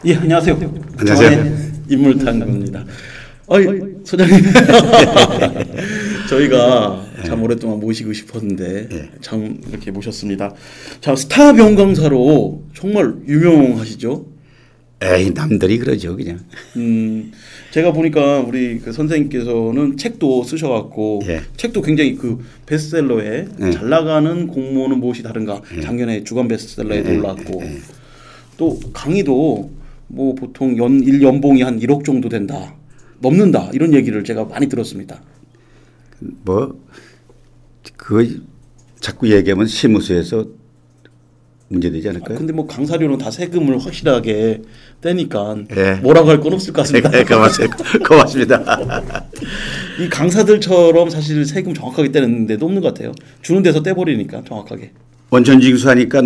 예, 안녕하세요. 안녕하세요. 저의 인물탐구입니다. 소장님. 저희가 참 오랫동안 모시고 싶었는데 참 이렇게 모셨습니다. 자, 스타 명강사로 정말 유명하시죠? 에이, 남들이 그러죠, 그냥. 제가 보니까 우리 그 선생님께서는 책도 쓰셔갖고 책도 굉장히 그 베스트셀러에 잘 나가는 공무원은 무엇이 다른가 작년에 주간 베스트셀러에도 올랐고 또 강의도 뭐 보통 연봉이 한 1억 정도 된다. 넘는다. 이런 얘기를 제가 많이 들었습니다. 그거 자꾸 얘기하면 시무소에서 문제되지 않을까요? 근데 뭐 강사료는 다 세금을 확실하게 떼니까 뭐라고 할 건 없을 것 같습니다. 고맙습니다. 이 강사들처럼 사실 세금 정확하게 떼는 데도 없는 것 같아요. 주는 데서 떼버리니까 정확하게. 원천징수하니까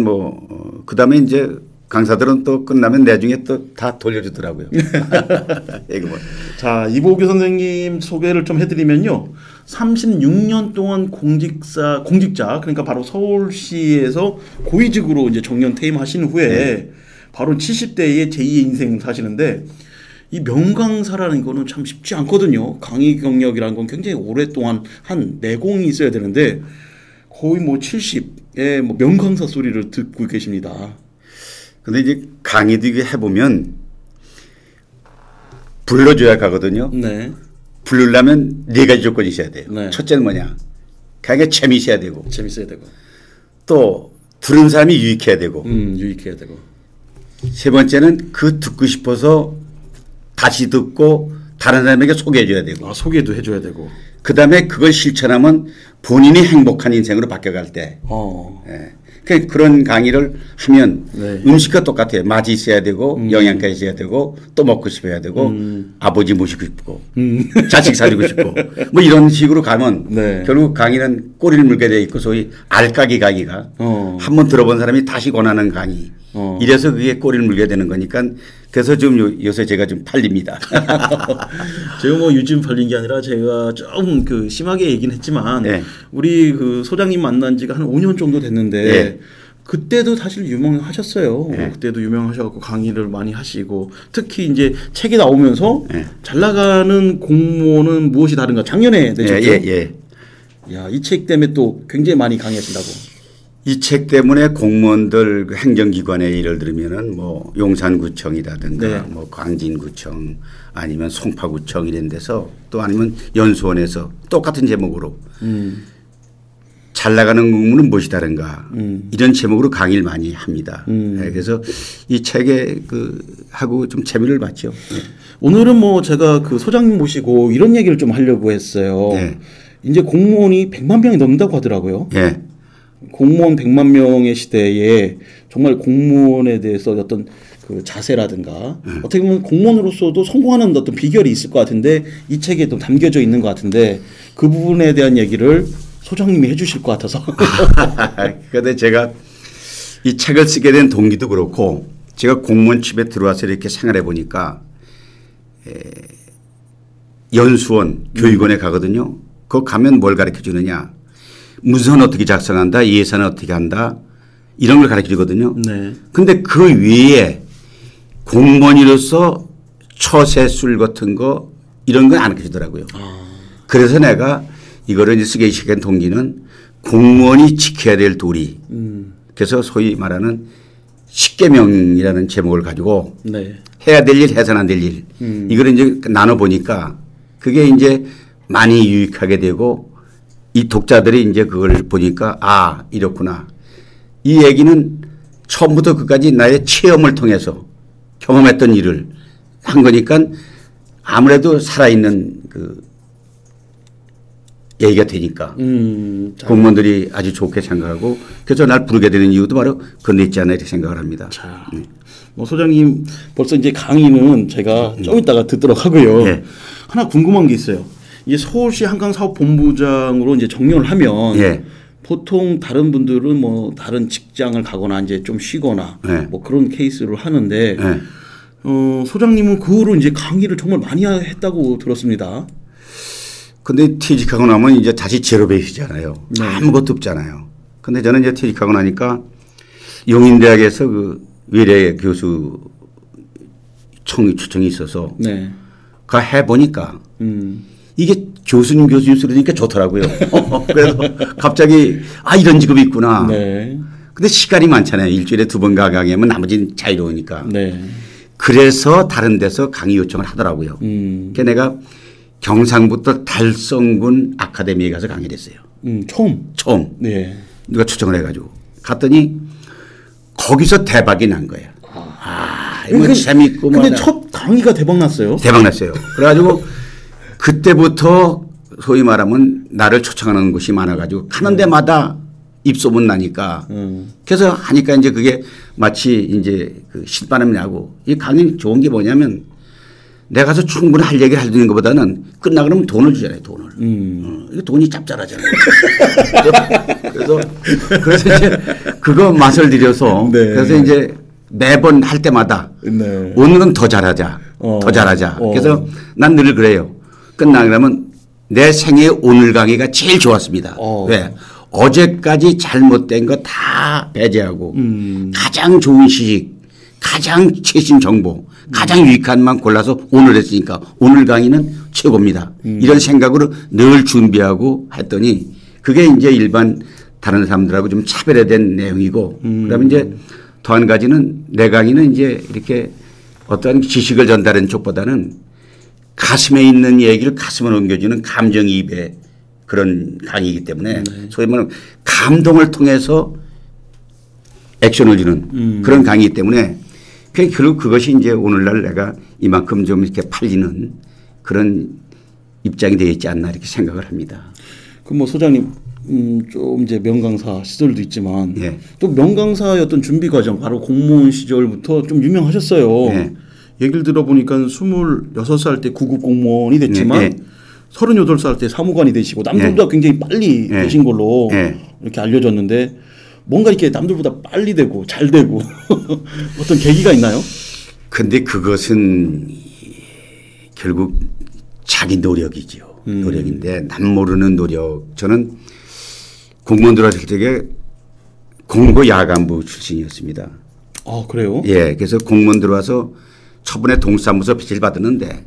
그다음에 이제 강사들은 또 끝나면 나중에 또 다 돌려주더라고요. 자, 이보규 선생님 소개를 좀 해드리면요. 36년 동안 공직자 그러니까 바로 서울시에서 고위직으로 이제 정년 퇴임하신 후에 바로 70대의 제2의 인생 사시는데 이 명강사라는 거는 참 쉽지 않거든요. 강의 경력이라는 건 굉장히 오랫동안 한 내공이 있어야 되는데 거의 뭐 70의 뭐 명강사 소리를 듣고 계십니다. 근데 이제 강의도 해보면 불러줘야 가거든요. 네. 부르려면 4가지 조건이 있어야 돼요. 네. 첫째는 뭐냐? 강의가 재미있어야 되고. 재밌어야 되고. 또 들은 사람이 유익해야 되고. 유익해야 되고. 세 번째는 그 듣고 싶어서 다시 듣고 다른 사람에게 소개해줘야 되고. 소개도 해줘야 되고. 그 다음에 그걸 실천하면 본인이 행복한 인생으로 바뀌어갈 때. 그런 강의를 하면 음식과 똑같아요. 맛이 있어야 되고 영양가 있어야 되고 또 먹고 싶어야 되고 아버지 모시고 싶고 자식 사주고 싶고 뭐 이런 식으로 가면 결국 강의는 꼬리를 물게 돼 있고 소위 알까기 강의가 한번 들어본 사람이 다시 권하는 강의 이래서 그게 꼬리를 물게 되는 거니까 그래서 좀 요새 제가 좀 팔립니다. 제가 뭐 요즘 팔린 게 아니라 제가 좀 그 심하게 얘기는 했지만 우리 그 소장님 만난 지가 한 5년 정도 됐는데 그때도 사실 유명하셨어요. 그때도 유명하셔갖고 강의를 많이 하시고 특히 이제 책이 나오면서 잘 나가는 공무원은 무엇이 다른가 작년에 내셨죠? 야, 이 책 때문에 또 굉장히 많이 강의하신다고. 이 책 때문에 공무원들 행정기관에 예를 들면은 뭐 용산구청이라든가 뭐 광진구청 아니면 송파구청 이런 데서 또 아니면 연수원에서 똑같은 제목으로 잘 나가는 공무원은 무엇이 다른가 이런 제목으로 강의를 많이 합니다. 그래서 이 책에 하고 좀 재미를 봤죠. 오늘은 뭐 제가 그 소장님 모시고 이런 얘기를 좀 하려고 했어요. 이제 공무원이 100만 명이 넘는다고 하더라고요. 공무원 100만 명의 시대에 정말 공무원에 대해서 어떤 그 자세라든가 어떻게 보면 공무원으로서도 성공하는 어떤 비결이 있을 것 같은데 이 책에 또 담겨져 있는 것 같은데 그 부분에 대한 얘기를 소장님이 해주실 것 같아서. 그런데 제가 이 책을 쓰게 된 동기도 그렇고 제가 공무원 칩에 들어와서 이렇게 생활해 보니까 연수원 교육원에 가거든요. 거기 가면 뭘 가르쳐 주느냐. 문서는 어떻게 작성한다, 예산은 어떻게 한다, 이런 걸 가르쳐 주거든요. 근데 그 위에 공무원으로서 처세술 같은 거 이런 건 안 가르쳐 주더라고요. 그래서 내가 이거를 이제 쓰게 시작한 동기는 공무원이 지켜야 될 도리. 그래서 소위 말하는 10계명이라는 제목을 가지고 해야 될 일, 해서는 안 될 일. 이거를 이제 나눠보니까 그게 이제 많이 유익하게 되고 이 독자들이 이제 그걸 보니까 이렇구나. 이 얘기는 처음부터 끝까지 나의 체험을 통해서 경험했던 일을 한 거니까 아무래도 살아있는 그 얘기가 되니까 공무원들이 아주 좋게 생각하고 그래서 날 부르게 되는 이유도 바로 그런 데 있지 않나 이렇게 생각을 합니다. 자, 뭐 소장님 벌써 이제 강의는 제가 좀 이따가 듣도록 하고요. 하나 궁금한 게 있어요. 이게 서울시 한강사업본부장으로 이제 정년을 하면 보통 다른 분들은 뭐 다른 직장을 가거나 이제 좀 쉬거나 뭐 그런 케이스를 하는데 소장님은 그 후로 이제 강의를 정말 많이 했다고 들었습니다. 근데 퇴직하고 나면 이제 다시 제로 베이스잖아요. 아무것도 없잖아요. 근데 저는 이제 퇴직하고 나니까 용인대학에서 그 외래 교수 초청이 있어서 네. 그 해보니까 이게 교수님 소리니까 좋더라고요. 그래서 갑자기 이런 직업이 있구나. 네. 근데 시간이 많잖아요. 일주일에 2번 강의하면 나머지는 자유로우니까. 네. 그래서 다른 데서 강의 요청을 하더라고요. 그래서 내가 경상북도 달성군 아카데미에 가서 강의를 했어요. 처음. 네. 누가 초청을 해가지고 갔더니 거기서 대박이 난 거예요. 뭐 재밌고 근데 뭐 첫 강의가 대박 났어요. 대박 났어요. 그래가지고 그때부터 소위 말하면 나를 초청하는 곳이 많아가지고 가는 데마다 입소문 나니까 그래서 하니까 이제 그게 마치 이제 그 신바람이 나고 이 강의 좋은 게 뭐냐면 내가 가서 충분히 할 얘기를 해주는 것보다는 끝나고 그러면 돈을 주잖아요. 돈을. 이게 돈이 짭짤하잖아요. 그래서 이제 그거 맛을 들여서 네. 그래서 이제 매번 할 때마다 네. 오늘은 더 잘하자. 더 잘하자. 그래서 난 늘 그래요. 끝나고 그러면 내 생애 오늘 강의가 제일 좋았습니다. 왜? 어제까지 잘못된 거 다 배제하고 가장 좋은 시식, 가장 최신 정보, 가장 유익한만 골라서 오늘 했으니까 오늘 강의는 최고입니다. 이런 생각으로 늘 준비하고 했더니 그게 이제 일반 다른 사람들하고 좀 차별화된 내용이고 그다음에 이제 더 한 가지는 내 강의는 이제 이렇게 어떤 지식을 전달하는 쪽보다는 가슴에 있는 얘기를 가슴으로 옮겨주는 감정이입의 그런 강의이기 때문에 소위 말하면 감동을 통해서 액션을 주는 그런 강의이기 때문에 결국 그것이 이제 오늘날 내가 이만큼 좀 이렇게 팔리는 그런 입장이 되어 있지 않나 이렇게 생각을 합니다. 그 뭐 소장님 좀 이제 명강사 시절도 있지만 예. 또 명강사였던 준비 과정 바로 공무원 시절부터 좀 유명하셨어요. 예. 얘기를 들어보니까 26살 때 구급 공무원이 됐지만 예. 38살 때 사무관이 되시고 남들보다 굉장히 빨리 되신 걸로 이렇게 알려졌는데 뭔가 이렇게 남들보다 빨리 되고 잘 되고 어떤 계기가 있나요? 근데 그것은 결국 자기 노력이죠. 노력인데 남 모르는 노력. 저는 공무원 들어왔을 때 공고 야간부 출신이었습니다. 아 그래요? 예, 그래서 공무원 들어와서 처분에 동사무소 배치를 받았는데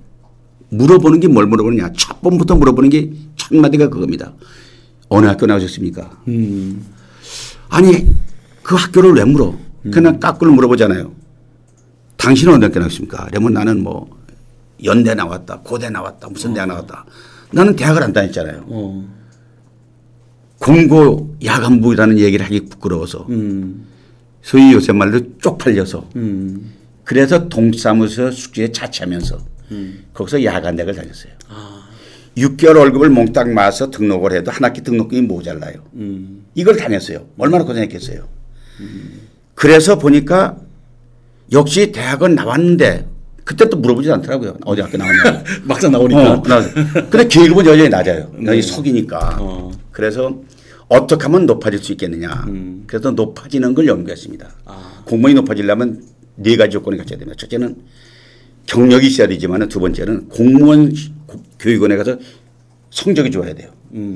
물어보는 게 뭘 물어보느냐. 첫 번부터 물어보는 게 첫 마디가 그겁니다. 어느 학교 나오셨습니까? 아니 그 학교를 왜 물어? 그냥 까꾸를 물어보잖아요. 당신은 어느 학교 나왔습니까? 그러면 나는 뭐 연대 나왔다, 고대 나왔다, 무슨 대학 나왔다. 나는 대학을 안 다녔잖아요. 공고 야간부라는 얘기를 하기 부끄러워서 소위 요새 말로 쪽팔려서 그래서 동사무소 숙제에 자취하면서 거기서 야간대학을 다녔어요. 6개월 월급을 몽땅 마서 등록을 해도 한 학기 등록금이 모자라요. 이걸 다녔어요. 얼마나 고생했겠어요. 그래서 보니까 역시 대학은 나왔는데 그때 또 물어보지 않더라고요. 어디 학교 나왔냐고. 막상 나오니까. 근데 계급은 여전히 낮아요. 여기 석이니까. 그래서 어떻게 하면 높아질 수 있겠느냐. 그래서 높아지는 걸 연구했습니다. 공무원이 높아지려면 4가지 조건이 갖춰야 됩니다. 첫째는 경력이 있어야 되지만 두 번째는 공무원 교육원에 가서 성적이 좋아야 돼요.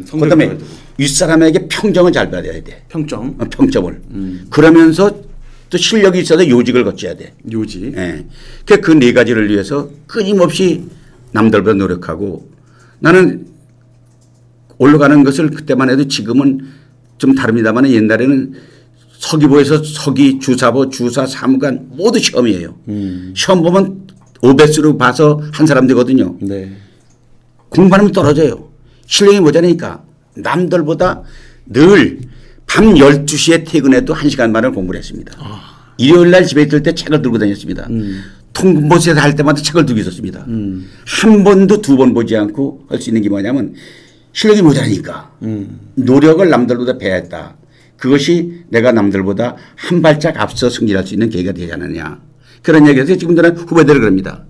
그다음에 윗사람에게 평정을 잘 받아야 돼. 평점을. 그러면서 또 실력이 있어서 요직을 거쳐야 돼. 요직. 예. 그 4가지를 위해서 끊임없이 남들보다 노력하고 나는 올라가는 것을 그때만 해도 지금은 좀 다릅니다만 옛날에는 서기부에서 서기, 주사부, 주사, 사무관 모두 시험이에요. 시험 보면 오배수로 봐서 한 사람 되거든요. 네. 공부하면 떨어져요. 실력이 모자라니까 남들보다 늘 밤 12시에 퇴근해도 1시간 반을 공부를 했습니다. 일요일 날 집에 있을 때 책을 들고 다녔습니다. 통보소에서 할 때마다 책을 들고 있었습니다. 한 번도 2번 보지 않고 할 수 있는 게 뭐냐면 실력이 모자라니까 노력을 남들보다 배웠다. 그것이 내가 남들보다 한 발짝 앞서 승진할 수 있는 계기가 되지 않느냐. 그런 얘기에서 지금 저는 후배들을 그럽니다.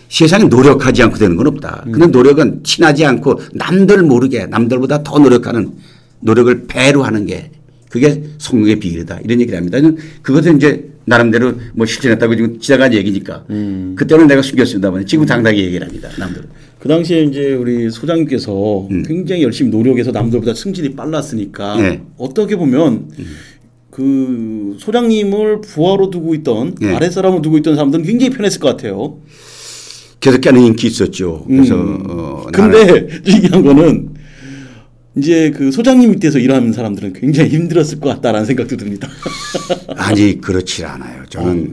세상에 노력하지 않고 되는 건 없다. 근데 노력은 티나지 않고 남들 모르게 남들보다 더 노력하는 노력을 배로 하는 게 그게 성공의 비결이다. 이런 얘기를 합니다. 그것은 이제 나름대로 뭐 실천했다고 지금 지나간 얘기니까 그때는 내가 숨겼습니다만 지금 당당히 얘기를 합니다. 남들은. 그 당시에 이제 우리 소장님께서 굉장히 열심히 노력해서 남들보다 승진이 빨랐으니까 어떻게 보면 그 소장님을 부하로 두고 있던 예. 아랫사람을 두고 있던 사람들은 굉장히 편했을 것 같아요. 계속 깨는 인기 있었죠. 그래서 근데 중요한 거는 이제 그 소장님 밑에서 일하는 사람들은 굉장히 힘들었을 것 같다라는 생각도 듭니다. 아니 그렇지 않아요.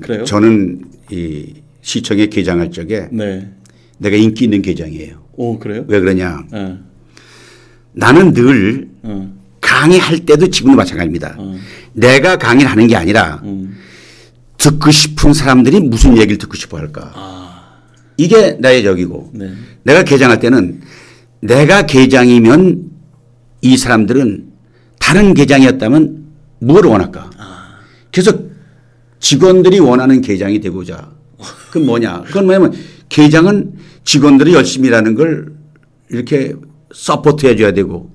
그래요? 저는 이 시청에 개장할 적에 네. 내가 인기 있는 개장이에요. 오 그래요? 왜 그러냐? 네. 나는 늘 강의할 때도 지금도 마찬가지입니다. 내가 강의를 하는 게 아니라 듣고 싶은 사람들이 무슨 얘기를 듣고 싶어 할까. 이게 나의 적이고 네. 내가 개장할 때는 내가 개장이면 이 사람들은 다른 개장이었다면 뭘 원할까. 그래서 직원들이 원하는 개장이 되고자. 그건 뭐냐. 그건 뭐냐면 개장은 직원들이 열심히 일하는 걸 이렇게 서포트 해줘야 되고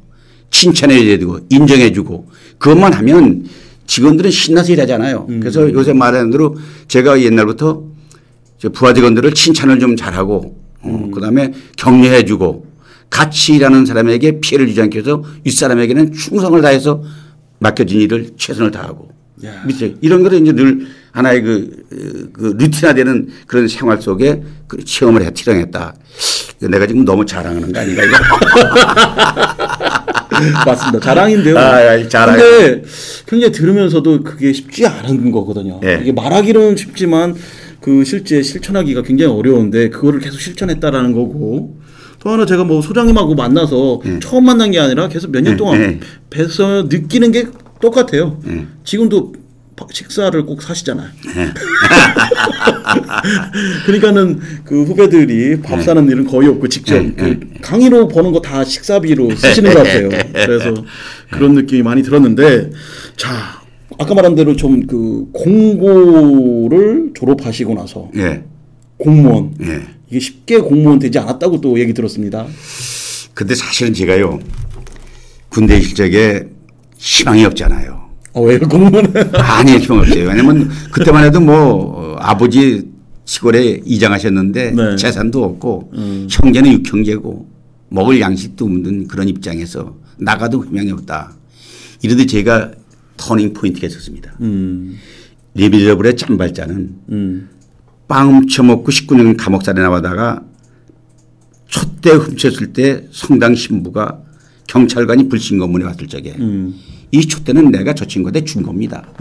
칭찬해줘야 되고 인정해주고 그것만 하면 직원들은 신나서 일하잖아요. 그래서 요새 말하는 대로 제가 옛날부터 부하 직원들을 칭찬을 좀 잘하고 그다음에 격려해주고 같이 일하는 사람에게 피해를 주지 않게 해서 윗사람에게는 충성을 다해서 맡겨진 일을 최선을 다하고 밑에 이런 거를 이제 늘 하나의 그 루틴화되는 그런 생활 속에 그 체험을 티령했다. 내가 지금 너무 자랑하는 거 아닌가 이거? 맞습니다. 자랑인데요. 자랑. 근데 굉장히 들으면서도 그게 쉽지 않은 거거든요. 네. 이게 말하기로는 쉽지만 그 실제 실천하기가 굉장히 어려운데 그거를 계속 실천했다라는 거고. 또 하나 제가 뭐 소장님하고 만나서 처음 만난 게 아니라 계속 몇 년 동안 뵈서 느끼는 게 똑같아요. 지금도 식사를 꼭 사시잖아요. 그러니까는 그 후배들이 밥 사는 일은 거의 없고 직접 그 강의로 버는 거 다 식사비로 쓰시는 것 같아요. 그래서 그런 느낌이 많이 들었는데 자 아까 말한 대로 좀 그 공고를 졸업하시고 나서 공무원 이게 쉽게 공무원 되지 않았다고 또 얘기 들었습니다. 근데 사실은 제가요 군대 실적에 희망이 없잖아요. 왜요 공무원은? 아니 희망 없어요. 왜냐면 그때만 해도 뭐 아버지 시골에 이장하셨는데 네. 재산도 없고 형제는 육형제고 먹을 양식도 없는 그런 입장에서 나가도 희망이 없다. 이런데 제가 터닝 포인트가 있었습니다. 리비저블의 짬발자는 빵 훔쳐먹고 19년 감옥살에 나가다가 촛대 훔쳤을 때 성당 신부가 경찰관이 불신검문에 왔을 적에 이 촛대는 내가 저 친구한테 준 겁니다.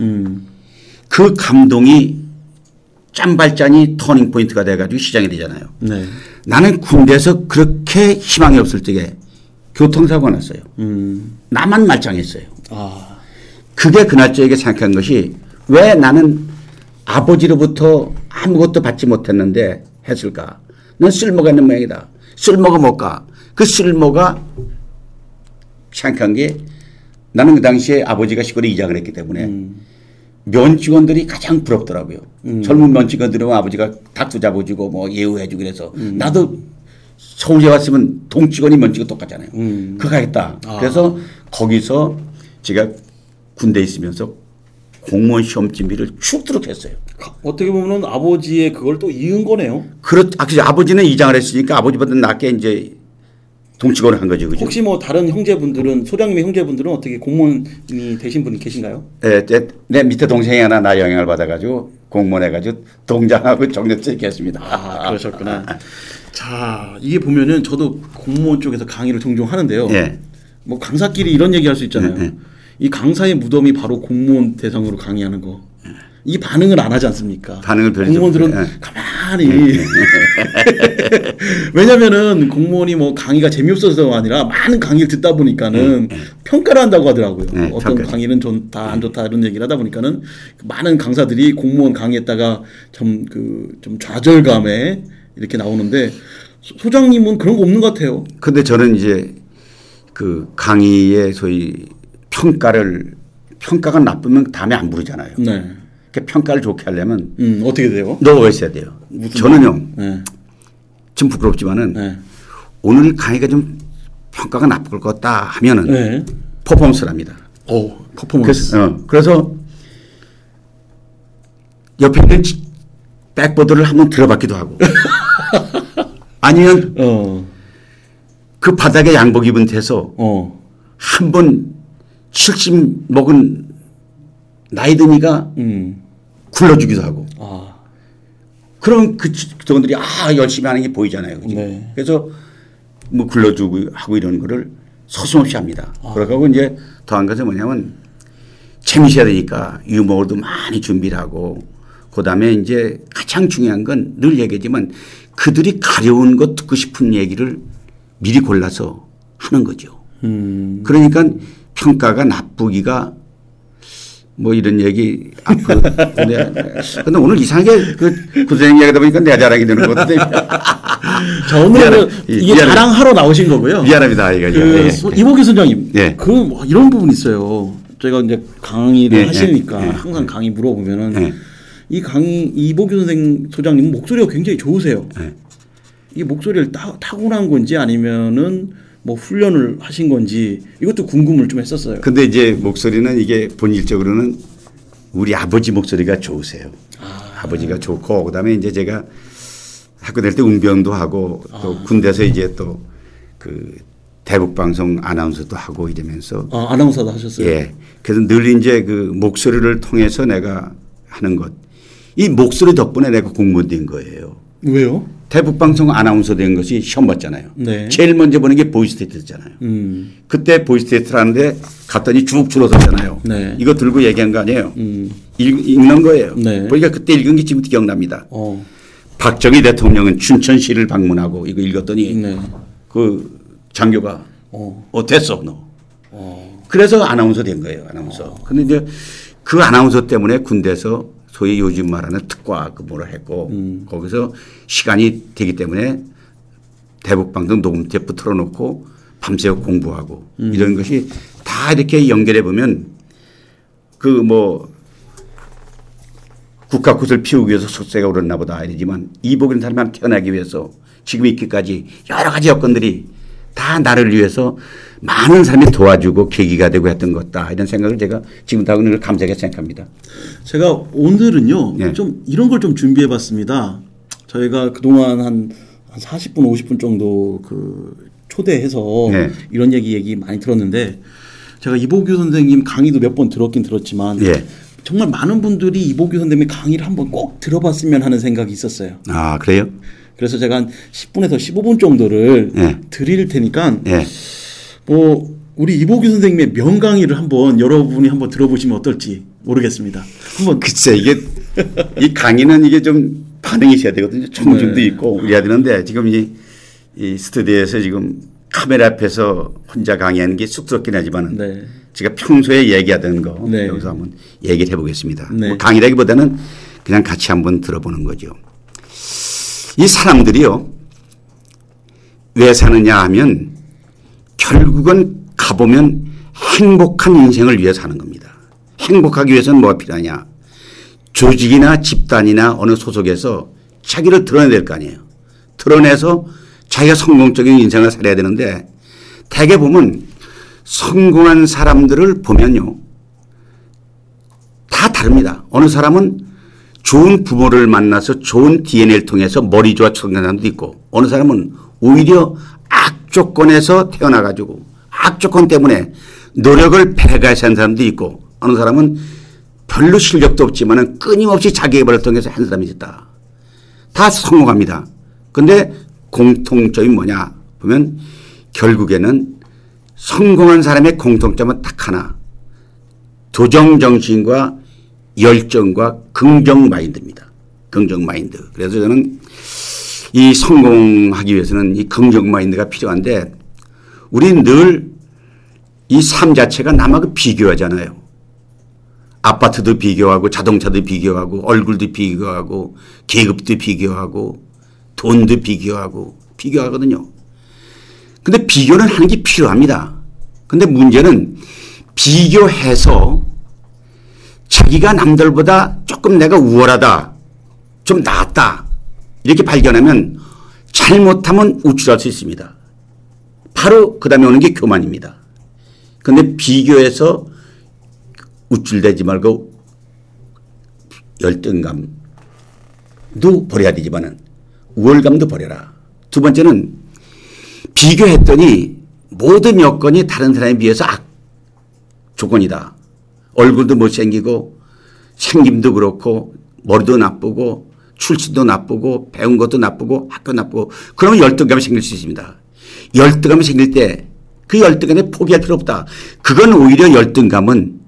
그 감동이 짬발짠이 터닝 포인트가 돼가지고 시작이 되잖아요. 네. 나는 군대에서 그렇게 희망이 없을 적에 교통사고가 났어요. 나만 말짱했어요. 그게 그날 저에게 생각한 것이 왜 나는 아버지로부터 아무것도 받지 못했는데 했을까? 넌 쓸모가 있는 모양이다. 쓸모가 뭘까? 그 쓸모가 생각한 게 나는 그 당시에 아버지가 시골에 이장을 했기 때문에 면 직원들이 가장 부럽더라고요. 젊은 면 직원들은 아버지가 닭도 잡아주고 뭐 예우해주고 그래서 나도 서울에 왔으면 동 직원이 면 직원 똑같잖아요. 그거 하겠다. 그래서 거기서 제가 군대에 있으면서 공무원 시험 준비를 쭉도록 했어요. 어떻게 보면 아버지의 그걸 또 이은 거네요. 아버지는 이장을 했으니까 아버지보다 낫게 이제 동직원을 한 거죠. 그죠? 혹시 뭐 다른 형제분들은 소장님의 형제분들은 어떻게 공무원이 되신 분이 계신가요? 내 밑에 동생이 하나 나 영향을 받아가지고 공무원 해가지고 동장하고 정년퇴 했습니다. 그러셨구나. 자 이게 보면은 저도 공무원 쪽에서 강의를 종종 하는데요. 뭐 강사끼리 이런 얘기할 수 있잖아요. 이 강사의 무덤이 바로 공무원 대상으로 강의하는 거. 이 반응을 안 하지 않습니까? 반응을 별로 공무원들은 가만히 왜냐면은 공무원이 뭐 강의가 재미없어서가 아니라 많은 강의를 듣다 보니까는 평가를 한다고 하더라고요. 어떤 강의는 다 안 좋다 이런 얘기를 하다 보니까는 많은 강사들이 공무원 강의했다가 좀 좌절감에 이렇게 나오는데 소장님은 그런 거 없는 것 같아요. 근데 저는 이제 그 강의의 소위 평가가 나쁘면 다음에 안 부르잖아요. 네. 평가를 좋게 하려면 어떻게 돼요? 너가 있어야 돼요. 저는요. 좀 부끄럽지만은 오늘 강의가 좀 평가가 나쁠 것 같다 하면은 퍼포먼스를 합니다. 퍼포먼스. 그래서 옆에 있는 백보드를 한번 들어봤기도 하고 아니면 그 바닥에 양복 입은 데서 한번 70 먹은 나이 드니까 굴러주기도 하고. 아. 그럼 그분들이 열심히 하는 게 보이잖아요. 그치? 네. 그래서 뭐 굴러주고 하고 이런 거를 서슴없이 합니다. 그러고 이제 더한 것은 뭐냐면 재미있어야 되니까 유머도 많이 준비를 하고 그다음에 이제 가장 중요한 건 늘 얘기하지만 그들이 가려운 거 듣고 싶은 얘기를 미리 골라서 하는 거죠. 그러니까 평가가 나쁘기가 뭐 이런 얘기 근데 오늘 이상하게 그 선생님 얘기하다 보니까 내가 자랑이 되는 것 같은데. 자, 오늘은 이게 자랑하러 나오신 거고요. 미안합니다. 이보규 선장님. 예. 뭐 이런 부분이 있어요. 저희가 이제 강의를 예, 하시니까 예, 항상 강의 물어보면은 예. 이보규 소장님 목소리가 굉장히 좋으세요. 예. 이 목소리를 타고난 건지 아니면은 뭐 훈련을 하신 건지 이것도 궁금을 좀 했었어요. 근데 이제 목소리는 이게 본질적으로는 우리 아버지 목소리가 좋으세요. 아버지가 좋고 그다음에 이제 제가 학교 다닐 때 운병도 하고 또 군대에서 이제 또 그 대북방송 아나운서도 하고 이러면서 아나운서도 하셨어요. 예. 그래서 늘 이제 그 목소리를 통해서 내가 하는 것. 이 목소리 덕분에 내가 공무원 된 거예요. 왜요? 대북방송 아나운서 된 것이 시험 봤잖아요. 네. 제일 먼저 보는 게 보이스테이트잖아요. 그때 보이스테이트를 하는데 갔더니 쭉 줄어섰잖아요. 네. 이거 들고 얘기한 거 아니에요. 읽는 거예요. 네. 그러니까 그때 읽은 게 지금도 기억납니다. 박정희 대통령은 춘천시를 방문하고 이거 읽었더니 네. 그 장교가 됐어 너. 그래서 아나운서 된 거예요. 아나운서. 근데 이제 그 아나운서 때문에 군대에서 소위 요즘 말하는 특과 근무를 했고 거기서 시간이 되기 때문에 대북방송 녹음 테이프 틀어놓고 밤새 공부하고 이런 것이 다 이렇게 연결해 보면 그 뭐 국가꽃을 피우기 위해서 속세가 오르나 보다 이러지만 이복인 사람만 태어나기 위해서 지금 있기까지 여러 가지 여건들이 다 나를 위해서 많은 사람이 도와주고 계기가 되고 했던 것다 이런 생각을 제가 지금도 하고 늘 감사하게 생각합니다. 제가 오늘은요 네. 좀 이런 걸 좀 준비해 봤습니다. 저희가 그동안 한 40분 50분 정도 그 초대해서 네. 이런 얘기 많이 들었는데 제가 이보규 선생님 강의도 몇 번 들었긴 들었지만 예. 정말 많은 분들이 이보규 선생님의 강의를 한번 꼭 들어봤으면 하는 생각이 있었어요. 아 그래요? 그래서 제가 한 10분에서 15분 정도를 네. 드릴 테니까 예. 뭐 우리 이보규 선생님의 명강의를 한번 여러분이 한번 들어보시면 어떨지 모르겠습니다. 한번 글쎄 이게 이 강의는 이게 좀 반응이 있어야 되거든요. 청중도 있고 이래야 되는데 지금 이 스튜디오에서 지금 카메라 앞에서 혼자 강의하는 게 쑥스럽긴 하지만 네. 제가 평소에 얘기하던 거 네. 여기서 한번 얘기를 해보겠습니다. 네. 뭐 강의라기보다는 그냥 같이 한번 들어보는 거죠. 이 사람들이요 왜 사느냐 하면 결국은 가보면 행복한 인생을 위해 사는 겁니다. 행복하기 위해서는 뭐가 필요하냐. 조직이나 집단이나 어느 소속에서 자기를 드러내야 될 거 아니에요. 드러내서 자기가 성공적인 인생을 살아야 되는데 대개 보면 성공한 사람들을 보면요. 다 다릅니다. 어느 사람은 좋은 부모를 만나서 좋은 DNA를 통해서 머리 좋아 성공한 사람도 있고 어느 사람은 오히려 악조건에서 태어나가지고 악조건 때문에 노력을 배가해서 한 사람도 있고 어느 사람은 별로 실력도 없지만 끊임없이 자기 개발을 통해서 한 사람이 있다. 다 성공합니다. 그런데 공통점이 뭐냐 보면 결국에는 성공한 사람의 공통점은 딱 하나. 도전정신과 열정과 긍정 마인드입니다. 긍정 마인드. 그래서 저는 이 성공하기 위해서는 이 긍정 마인드가 필요한데 우리는 늘 이 삶 자체가 남하고 비교하잖아요. 아파트도 비교하고 자동차도 비교하고 얼굴도 비교하고 계급도 비교하고 돈도 비교하거든요. 근데 비교는 하는 게 필요합니다. 근데 문제는 비교해서 자기가 남들보다 조금 내가 우월하다, 좀 낫다 이렇게 발견하면 잘못하면 우쭐할 수 있습니다. 바로 그 다음에 오는 게 교만입니다. 근데 비교해서 우쭐대지 말고 열등감도 버려야 되지만은 우월감도 버려라. 두 번째는 비교했더니 모든 여건이 다른 사람에 비해서 조건이다. 얼굴도 못생기고 생김도 그렇고 머리도 나쁘고 출신도 나쁘고 배운 것도 나쁘고 학교 나쁘고 그러면 열등감이 생길 수 있습니다. 열등감이 생길 때 그 열등감에 포기할 필요 없다. 그건 오히려 열등감은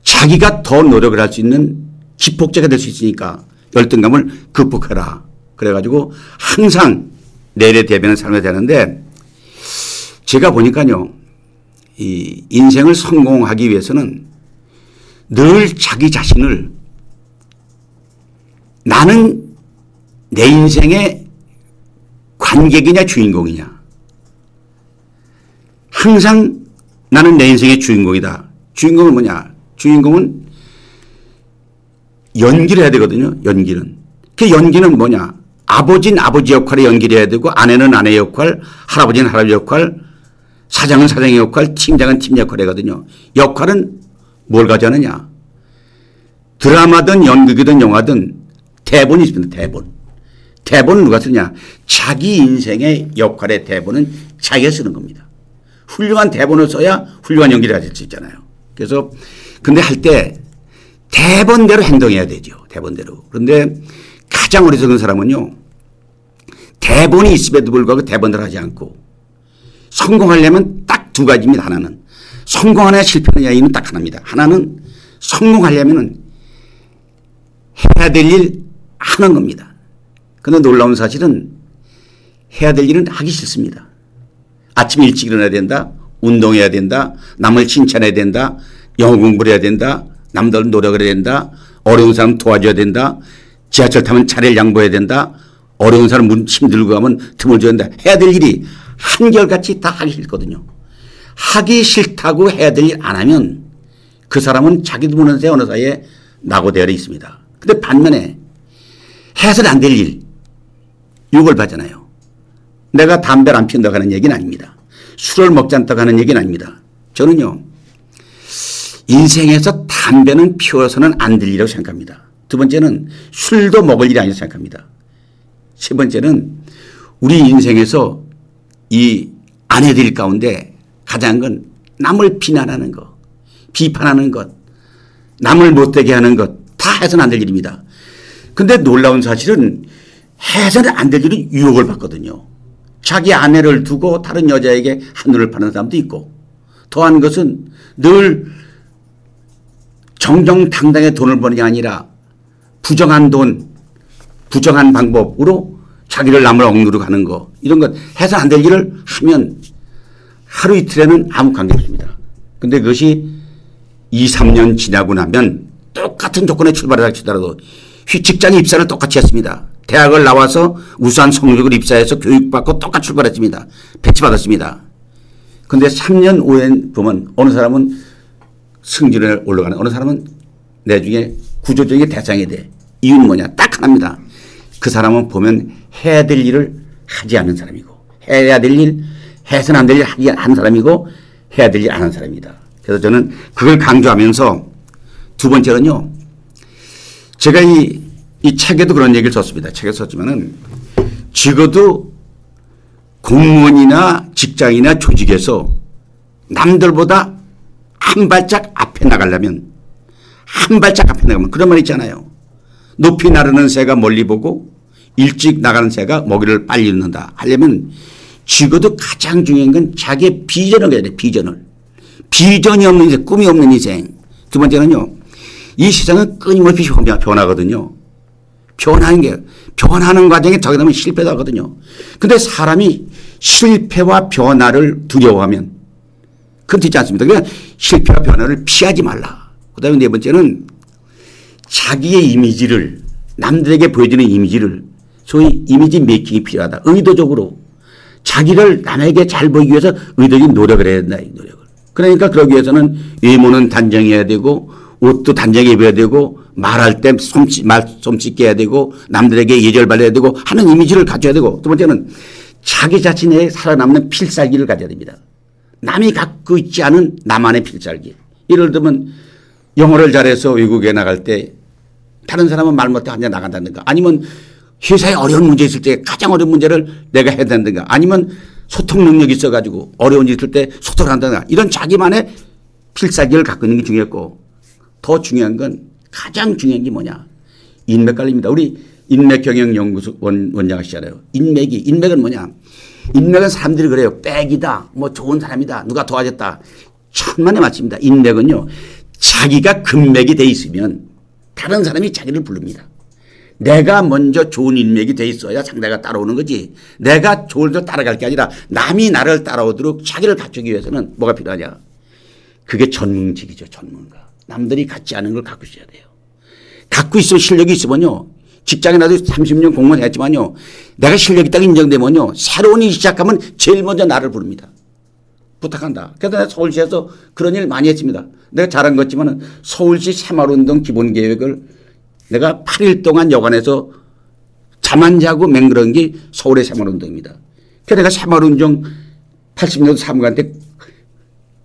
자기가 더 노력을 할 수 있는 기폭제가 될 수 있으니까 열등감을 극복해라. 그래가지고 항상 내래 대변을 살아야 되는데 제가 보니까요. 이 인생을 성공하기 위해서는 늘 자기 자신을 나는 내 인생의 관객이냐 주인공이냐. 항상 나는 내 인생의 주인공이다. 주인공은 뭐냐. 주인공은 연기를 해야 되거든요. 연기는. 그 연기는 뭐냐. 아버지는 아버지 역할에 연기를 해야 되고 아내는 아내 역할, 할아버지는 할아버지 역할, 사장은 사장의 역할, 팀장은 팀 역할을 하거든요. 역할은 뭘 가져가느냐. 드라마든 연극이든 영화든 대본이 있습니다. 대본. 대본은 누가 쓰냐. 자기 인생의 역할의 대본은 자기가 쓰는 겁니다. 훌륭한 대본을 써야 훌륭한 연기를 가질 수 있잖아요. 그래서 근데 할 때 대본대로 행동해야 되죠. 대본대로. 그런데 가장 어리석은 사람은요. 대본이 있음에도 불구하고 대본대로 하지 않고 성공하려면 딱 두 가지입니다. 하나는 성공하느냐 실패하느냐 이는 딱 하나입니다. 하나는 성공하려면 해야 될 일 하는 겁니다. 그런데 놀라운 사실은 해야 될 일은 하기 싫습니다. 아침에 일찍 일어나야 된다. 운동해야 된다. 남을 칭찬해야 된다. 영어 공부를 해야 된다. 남들 노력을 해야 된다. 어려운 사람 도와줘야 된다. 지하철 타면 차례를 양보해야 된다. 어려운 사람 침 들고 가면 틈을 줘야 된다. 해야 될 일이 한결같이 다 하기 싫거든요. 하기 싫다고 해야 될 일 안 하면 그 사람은 자기도 모르는 새 어느 사이에 낙오되어 있습니다. 근데 반면에 해서는 안 될 일, 유혹을 받잖아요. 내가 담배를 안 피운다고 하는 얘기는 아닙니다. 술을 먹지 않다고 하는 얘기는 아닙니다. 저는요. 인생에서 담배는 피워서는 안 될 일이라고 생각합니다. 두 번째는 술도 먹을 일이 아니라고 생각합니다. 세 번째는 우리 인생에서 이 아내들 가운데 가장 건 남을 비난하는 것, 비판하는 것, 남을 못되게 하는 것 다 해서는 안 될 일입니다. 그런데 놀라운 사실은 해서는 안 될 일은 유혹을 받거든요. 자기 아내를 두고 다른 여자에게 한눈을 파는 사람도 있고 더한 것은 늘 정정당당하게 돈을 버는 게 아니라 부정한 돈, 부정한 방법으로 자기를 남을 억누르고 가는 거 이런 것 해서 안 될 일을 하면 하루 이틀에는 아무 관계 없습니다. 그런데 그것이 2, 3년 지나고 나면 똑같은 조건에 출발을 할지라도 직장에 입사를 똑같이 했습니다. 대학을 나와서 우수한 성적을 입사해서 교육받고 똑같이 출발했습니다. 배치받았습니다. 그런데 3년 후에 보면 어느 사람은 승진을 올라가는 어느 사람은 나중에 구조적인 대상이 돼. 이유는 뭐냐. 딱 하나입니다. 그 사람은 보면 해야 될 일을 하지 않는 사람이고 해야 될 일, 해서는 안 될 일 하지 않는 사람이고 해야 될 일 안 하는 사람입니다. 그래서 저는 그걸 강조하면서 두 번째는요. 제가 이 책에도 그런 얘기를 썼습니다. 책에 썼지만은 적어도 공무원이나 직장이나 조직에서 남들보다 한 발짝 앞에 나가려면 한 발짝 앞에 나가면 그런 말 있잖아요. 높이 나르는 새가 멀리 보고 일찍 나가는 새가 먹이를 빨리 넣는다 하려면 적어도 가장 중요한 건 자기의 비전을 가야 돼. 비전을. 비전이 없는 인생, 꿈이 없는 인생. 두 번째는요. 이 세상은 끊임없이 변하거든요. 변하는 과정에 저기 되면 실패도 하거든요. 근데 사람이 실패와 변화를 두려워하면 그건 되지 않습니다. 그러니까 실패와 변화를 피하지 말라. 그 다음에 네 번째는 자기의 이미지를 남들에게 보여주는 이미지를 소위 이미지 메이킹이 필요하다. 의도적으로 자기를 남에게 잘 보이기 위해서 의도적인 노력을 해야 된다. 이 노력을. 그러니까 그러기 위해서는 외모는 단정해야 되고 옷도 단정해 입어야 되고 말할 때 솜씨 해야 되고 남들에게 예절 발려야 되고 하는 이미지를 가져야 되고 두 번째는 자기 자신의 살아남는 필살기를 가져야 됩니다. 남이 갖고 있지 않은 나만의 필살기. 예를 들면 영어를 잘해서 외국에 나갈 때 다른 사람은 말 못해 그냥 나간다든가 아니면 회사에 어려운 문제 있을 때 가장 어려운 문제를 내가 해야 된다든가 아니면 소통 능력이 있어가지고 어려운 일 있을 때 소통을 한다든가 이런 자기만의 필살기를 갖고 있는 게 중요했고 더 중요한 건 가장 중요한 게 뭐냐. 인맥 관리입니다. 우리 인맥경영연구소 원장 하시잖아요. 인맥은 뭐냐. 인맥은 사람들이 그래요. 백이다. 뭐 좋은 사람이다. 누가 도와줬다. 천만의 말씀입니다. 인맥은요. 자기가 금맥이 돼 있으면 다른 사람이 자기를 부릅니다. 내가 먼저 좋은 인맥이 돼 있어야 상대가 따라오는 거지. 내가 좋은 데 따라갈 게 아니라 남이 나를 따라오도록 자기를 갖추기 위해서는 뭐가 필요하냐. 그게 전문직이죠. 전문가. 남들이 갖지 않은 걸 갖고 있어야 돼요. 갖고 있어 실력이 있으면요. 직장에 나도 30년 공무원 했지만요. 내가 실력이 딱 인정되면요. 새로운 일 시작하면 제일 먼저 나를 부릅니다. 부탁한다. 그래서 내가 서울시에서 그런 일 많이 했습니다. 내가 잘한 것 같지만 서울시 새마을운동 기본계획을 내가 8일 동안 여관에서 잠 안 자고 맹그런 게 서울의 새마을운동입니다. 그래서 내가 새마을운동 80년도 사무관한테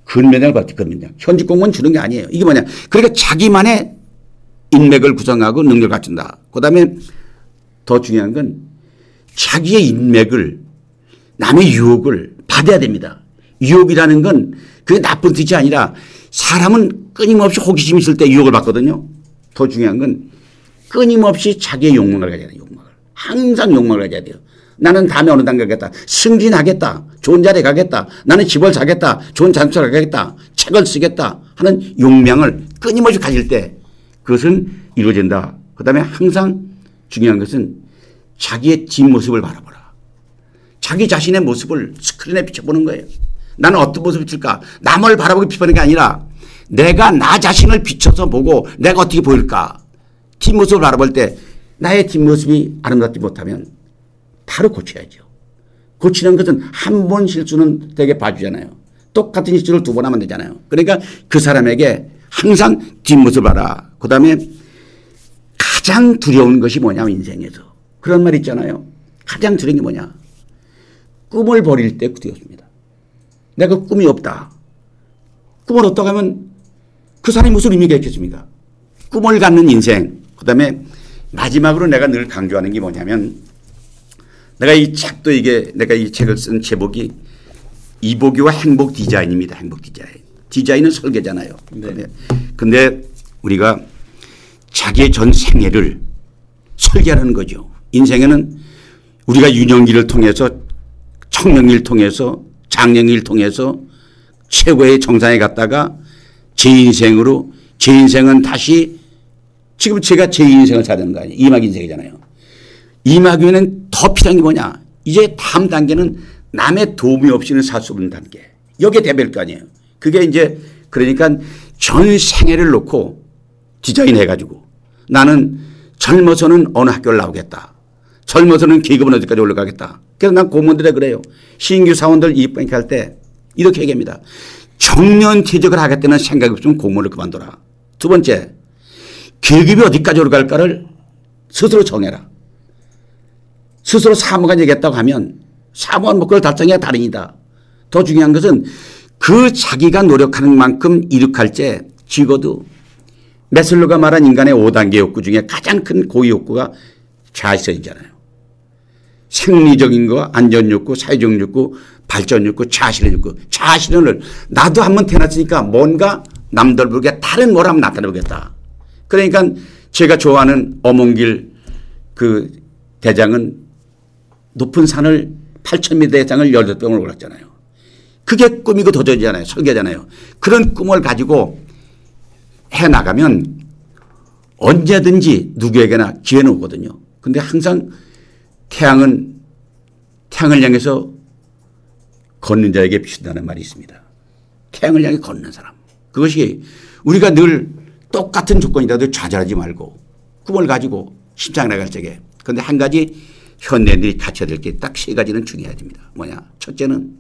근면장을 받지, 근면장. 현직 공무원 주는 게 아니에요. 이게 뭐냐. 그러니까 자기만의 인맥을 구성하고 능력을 갖춘다. 그 다음에 더 중요한 건 자기의 인맥을 남의 유혹을 받아야 됩니다. 유혹이라는 건 그게 나쁜 뜻이 아니라 사람은 끊임없이 호기심이 있을 때 유혹을 받거든요. 더 중요한 건 끊임없이 자기의 욕망을 가져야 돼요. 욕망을. 항상 욕망을 가져야 돼요. 나는 다음에 어느 단계 가겠다. 승진하겠다. 좋은 자리에 가겠다. 나는 집을 사겠다. 좋은 장소를 가겠다. 책을 쓰겠다 하는 욕망을 끊임없이 가질 때 그것은 이루어진다. 그 다음에 항상 중요한 것은 자기의 뒷모습을 바라보라. 자기 자신의 모습을 스크린에 비춰보는 거예요. 나는 어떤 모습을 비칠까? 남을 바라보고 비춰보는 게 아니라 내가 나 자신을 비춰서 보고 내가 어떻게 보일까? 뒷모습을 바라볼 때 나의 뒷모습이 아름답지 못하면 바로 고쳐야죠. 고치는 것은 한 번 실수는 되게 봐주잖아요. 똑같은 실수를 두 번 하면 되잖아요. 그러니까 그 사람에게 항상 뒷모습을 봐라. 그 다음에 가장 두려운 것이 뭐냐면 인생에서. 그런 말 있잖아요. 가장 두려운 게 뭐냐. 꿈을 버릴 때 두렵습니다. 내가 꿈이 없다. 꿈을 얻다가 하면 그 사람이 무슨 의미가 있겠습니까? 꿈을 갖는 인생. 그 다음에 마지막으로 내가 늘 강조하는 게 뭐냐면 내가 이 책도 내가 이 책을 쓴 제목이 이보기와 행복 디자인입니다. 행복 디자인. 디자인은 설계잖아요. 네. 근데 우리가 자기의 전 생애를 설계하는 거죠. 인생에는 우리가 유년기를 통해서 청년기를 통해서 장년기를 통해서 최고의 정상에 갔다가 제 인생은 다시 지금 제가 제 인생을 사는 거 아니에요. 이막 인생이잖아요. 이막 후에는 더 필요한 게 뭐냐. 이제 다음 단계는 남의 도움이 없이는 살 수 없는 단계. 여기에 대비할 거 아니에요. 그게 이제 그러니까 전 생애를 놓고 디자인해 가지고 나는 젊어서는 어느 학교를 나오겠다. 젊어서는 계급은 어디까지 올라가겠다. 그래서 난 공무원들에 그래요. 신규 사원들 이입할 때 이렇게 얘기합니다. 정년 퇴직을 하겠다는 생각이 없으면 공무원을 그만둬라. 두 번째, 계급이 어디까지 올라갈까를 스스로 정해라. 스스로 사무관 얘기했다고 하면 사무관 목표를 달성해야 다릅니다. 더 중요한 것은 그 자기가 노력하는 만큼 이룩할 때 적어도 메슬로가 말한 인간의 5단계 욕구 중에 가장 큰 고위 욕구가 자아실현이잖아요. 생리적인 거, 안전 욕구, 사회적 욕구, 발전 욕구, 자아실현 욕구. 자아실현을 나도 한번 태어났으니까 뭔가 남들 모르게 다른 뭘 한번 나타내보겠다. 그러니까 제가 좋아하는 어몽길 그 대장은 높은 산을 8,000m 대장을 18병을 올랐잖아요. 그게 꿈이고 도전이잖아요. 설계잖아요. 그런 꿈을 가지고 해나가면 언제든지 누구에게나 기회는 오거든요. 근데 항상 태양을 향해서 걷는 자에게 비춘다는 말이 있습니다. 태양을 향해 걷는 사람. 그것이 우리가 늘 똑같은 조건이라도 좌절하지 말고 꿈을 가지고 심장을 나갈 적에. 그런데 한 가지 현대인들이 갖춰야 될 게 딱 세 가지는 중요해야 됩니다. 뭐냐. 첫째는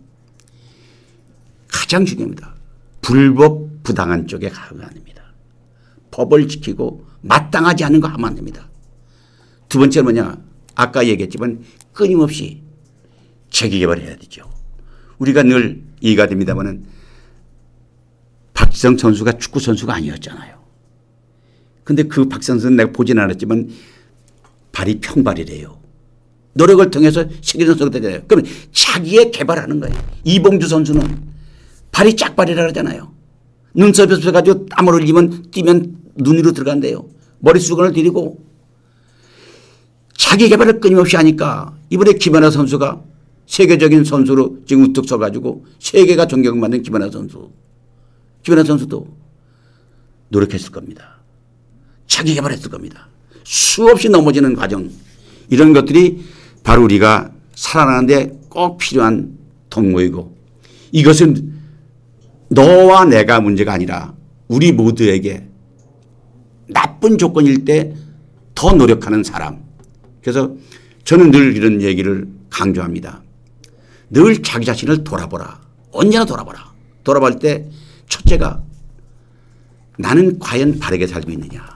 가장 중요합니다. 불법 부당한 쪽에 가면 안 됩니다. 법을 지키고 마땅하지 않은 거 하면 안 됩니다. 두 번째는 뭐냐. 아까 얘기했지만 끊임없이 재기개발해야 되죠. 우리가 늘 이해가 됩니다마는 박지성 선수가 축구 선수가 아니었잖아요. 근데 그 박지성 선수는 내가 보진 않았지만 발이 평발이래요. 노력을 통해서 세계 선수가 되잖아요. 그러면 자기의 개발하는 거예요. 이봉주 선수는 발이 짝발이라 그러잖아요. 눈썹에 가지고 땀을 흘리면 뛰면 눈 위로 들어간대요. 머릿수건을 들이고 자기 개발을 끊임없이 하니까 이번에 김연아 선수가 세계적인 선수로 지금 우뚝 서가지고 세계가 존경받는 김연아 선수. 김연아 선수도 노력했을 겁니다. 자기 개발했을 겁니다. 수없이 넘어지는 과정. 이런 것들이 바로 우리가 살아나는데 꼭 필요한 동모이고 이것은 너와 내가 문제가 아니라 우리 모두에게 나쁜 조건일 때 더 노력하는 사람. 그래서 저는 늘 이런 얘기를 강조합니다. 늘 자기 자신을 돌아보라. 언제나 돌아보라. 돌아볼 때 첫째가 나는 과연 바르게 살고 있느냐.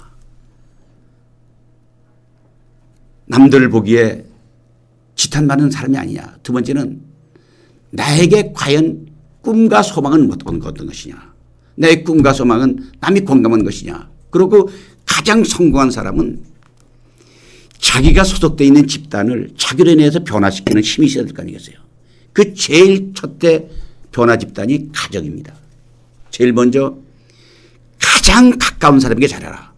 남들 보기에 지탄 많은 사람이 아니냐. 두 번째는 나에게 과연 꿈과 소망은 어떤 것이냐. 내 꿈과 소망은 남이 공감한 것이냐. 그리고 가장 성공한 사람은 자기가 소속되어 있는 집단을 자기로 인해서 변화시키는 힘이 있어야 될 거 아니겠어요. 그 제일 첫째 변화 집단이 가정입니다. 제일 먼저 가장 가까운 사람에게 잘해라.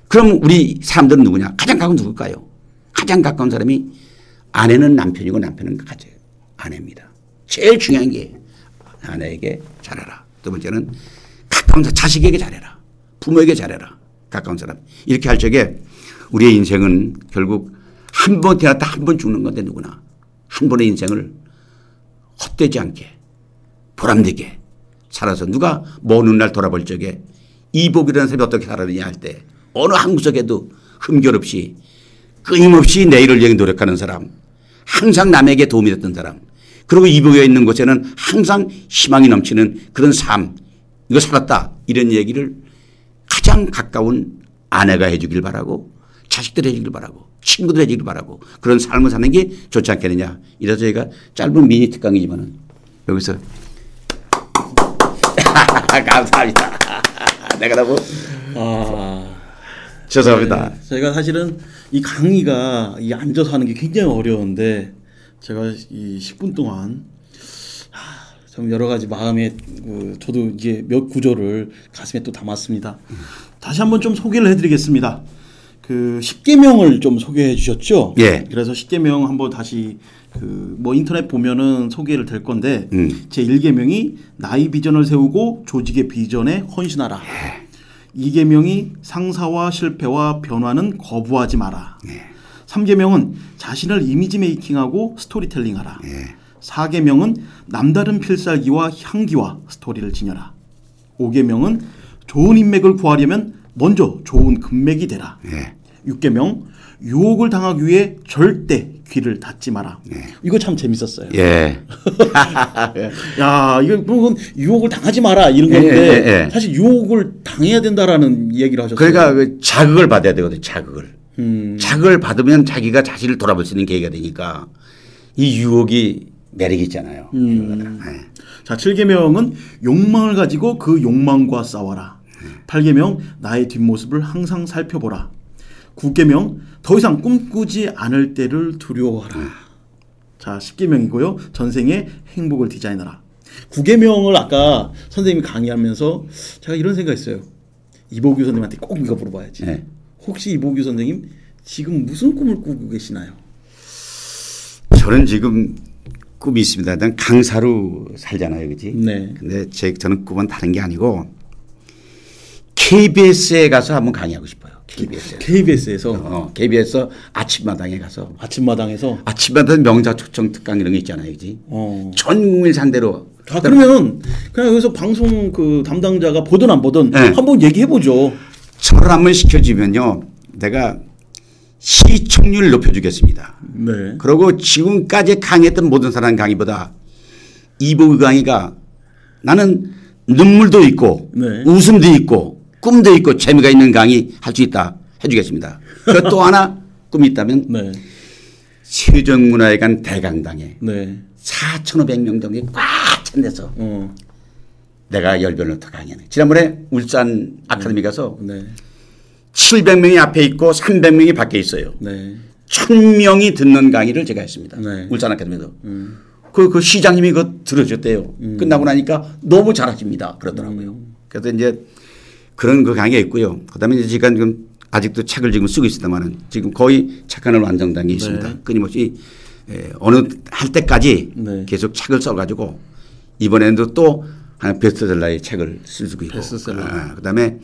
그럼 우리 사람들은 누구냐? 가장 가까운 누굴까요? 가장 가까운 사람이 아내는 남편이고 남편은 아내입니다. 제일 중요한 게 아내에게 잘해라. 두 번째는 가까운 사람, 자식에게 잘해라. 부모에게 잘해라. 가까운 사람. 이렇게 할 적에 우리의 인생은 결국 한 번 태어났다 한 번 죽는 건데 누구나 한 번의 인생을 헛되지 않게 보람되게 살아서 누가 먼 훗날 돌아볼 적에 이복이라는 사람이 어떻게 살았느냐 할 때 어느 한 구석에도 흠결 없이 끊임없이 내일을 위해 노력하는 사람 항상 남에게 도움이 됐던 사람 그리고 이복에 있는 곳에는 항상 희망이 넘치는 그런 삶 이거 살았다 이런 얘기를 가장 가까운 아내가 해주길 바라고 자식들 해주길 바라고 친구들 해주길 바라고 그런 삶을 사는 게 좋지 않겠느냐. 이래서 저희가 짧은 미니 특강이지만은 여기서 감사합니다. 내가 너무 죄송합니다. 네, 저희가 사실은 이 강의가 이 앉아서 하는 게 굉장히 어려운데 제가 이 10분 동안 좀 여러 가지 마음에 저도 이제 몇 구조를 가슴에 또 담았습니다. 다시 한번 좀 소개를 해드리겠습니다. 그 10계명을 좀 소개해 주셨죠? 예. 그래서 10계명 한번 다시 뭐 인터넷 보면은 소개를 될 건데 제 1계명이 나의 비전을 세우고 조직의 비전에 헌신하라. 2계명이 상사와 실패와 변화는 거부하지 마라. 3계명은 자신을 이미지 메이킹하고 스토리텔링하라. 4계명은 남다른 필살기와 향기와 스토리를 지녀라. 5계명은 좋은 인맥을 구하려면 먼저 좋은 금맥이 되라. 6계명 유혹을 당하기 위해 절대 귀를 닫지 마라. 이거 참 재밌었어요. 예. 야, 이거 뭐 유혹을 당하지 마라 이런 건데 사실 유혹을 당해야 된다라는 얘기를 하셨어요. 그러니까 그 자극을 받아야 되거든요. 자극을. 자극을 받으면 자기가 자신을 돌아볼 수 있는 계기가 되니까 이 유혹이 매력이 있잖아요. 자, 7계명은 욕망을 가지고 그 욕망과 싸워라. 8계명 나의 뒷모습을 항상 살펴보라. 9계명 더 이상 꿈꾸지 않을 때를 두려워하라. 자, 10계명이고요. 전생의 행복을 디자인하라. 9계명을 아까 선생님이 강의하면서 제가 이런 생각했어요. 이보규 선생님한테 꼭 이거 물어봐야지. 혹시 이보규 선생님 지금 무슨 꿈을 꾸고 계시나요? 저는 지금 꿈이 있습니다. 난 강사로 살잖아요. 그지? 네. 근데 저는 꿈은 다른 게 아니고 KBS에 가서 한번 강의하고 싶어요. KBS에서 KBS 아침마당에 가서 아침마당 명사 초청 특강 이런 게 있잖아요. 그지? 전 국민 상대로. 그러면 그냥 여기서 방송 그 담당자가 보든 안 보든 한번 얘기해 보죠. 저를 한번 시켜주면요. 내가 시청률 높여주겠습니다. 네. 그리고 지금까지 강의했던 모든 사람 강의보다 이보규 강의가 나는 눈물도 있고 웃음도 있고 꿈도 있고 재미가 있는 강의 할 수 있다 해주겠습니다. 그 또 하나 꿈이 있다면 세종문화회관 대강당에 4,500명 정도에 꽉 찬 데서 내가 열변을 강의하네. 지난번에 울산 아카데미 가서 700명이 앞에 있고 300명이 밖에 있어요. 1,000명이 듣는 강의를 제가 했습니다. 울산 아카데미에서. 그 시장님이 그거 들어줬대요. 끝나고 나니까 너무 잘하십니다. 그러더라고요. 그래서 이제 그런 그 강의가 있고요. 그 다음에 이제 지금 아직도 책을 지금 쓰고 있습니다만은 지금 거의 책하는 완성단계에 있습니다. 네. 끊임없이 어느 할 때까지 네. 계속 책을 써가지고 이번에도 또 한 베스트셀러의 책을 쓰고 있고 베스트셀러. 그다음에